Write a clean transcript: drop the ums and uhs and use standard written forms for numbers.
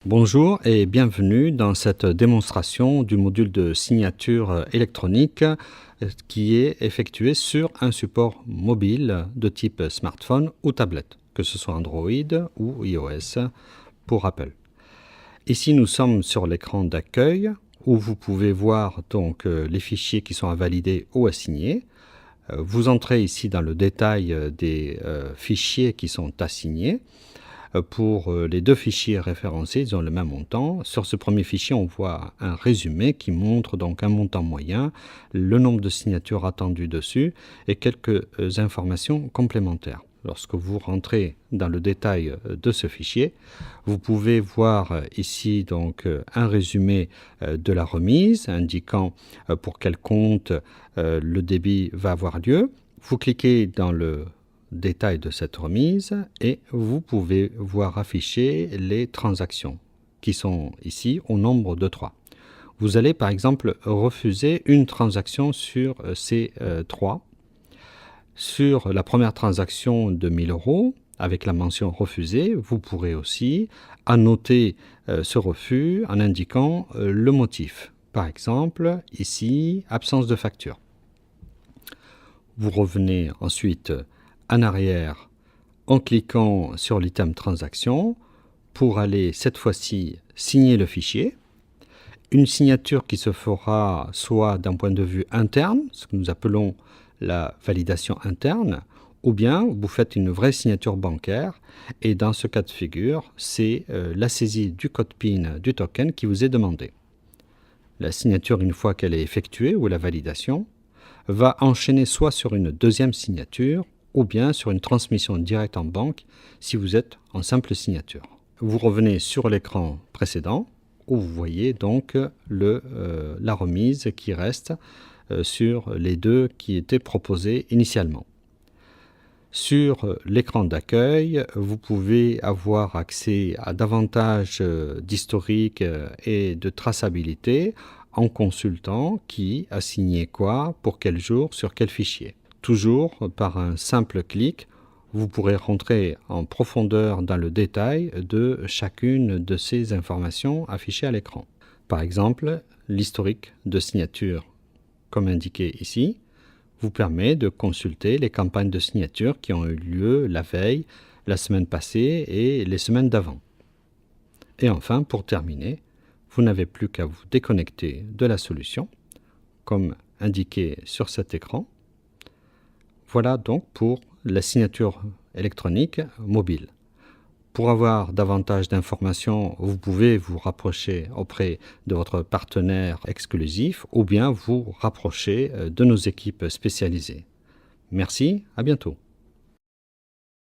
Bonjour et bienvenue dans cette démonstration du module de signature électronique qui est effectué sur un support mobile de type smartphone ou tablette, que ce soit Android ou iOS pour Apple. Ici, nous sommes sur l'écran d'accueil où vous pouvez voir donc les fichiers qui sont à valider ou à signer. Vous entrez ici dans le détail des fichiers qui sont assignés. Pour les deux fichiers référencés, ils ont le même montant. Sur ce premier fichier, on voit un résumé qui montre donc un montant moyen, le nombre de signatures attendues dessus et quelques informations complémentaires. Lorsque vous rentrez dans le détail de ce fichier, vous pouvez voir ici donc un résumé de la remise indiquant pour quel compte le débit va avoir lieu. Vous cliquez dans le détail de cette remise et vous pouvez voir afficher les transactions qui sont ici au nombre de 3. Vous allez par exemple refuser une transaction sur ces 3. Sur la première transaction de 1000 € avec la mention refusée, vous pourrez aussi annoter ce refus en indiquant le motif. Par exemple, ici, absence de facture. Vous revenez ensuite en arrière en cliquant sur l'item transaction pour aller cette fois-ci signer le fichier. Une signature qui se fera soit d'un point de vue interne, ce que nous appelons la validation interne, ou bien vous faites une vraie signature bancaire et dans ce cas de figure, c'est la saisie du code PIN du token qui vous est demandé. La signature, une fois qu'elle est effectuée ou la validation, va enchaîner soit sur une deuxième signature ou bien sur une transmission directe en banque si vous êtes en simple signature. Vous revenez sur l'écran précédent où vous voyez donc la remise qui reste sur les deux qui étaient proposés initialement. Sur l'écran d'accueil, vous pouvez avoir accès à davantage d'historique et de traçabilité en consultant qui a signé quoi, pour quel jour, sur quel fichier. Toujours par un simple clic, vous pourrez rentrer en profondeur dans le détail de chacune de ces informations affichées à l'écran. Par exemple, l'historique de signature, comme indiqué ici, vous permet de consulter les campagnes de signature qui ont eu lieu la veille, la semaine passée et les semaines d'avant. Et enfin, pour terminer, vous n'avez plus qu'à vous déconnecter de la solution, comme indiqué sur cet écran. Voilà donc pour la signature électronique mobile. Pour avoir davantage d'informations, vous pouvez vous rapprocher auprès de votre partenaire exclusif ou bien vous rapprocher de nos équipes spécialisées. Merci, à bientôt.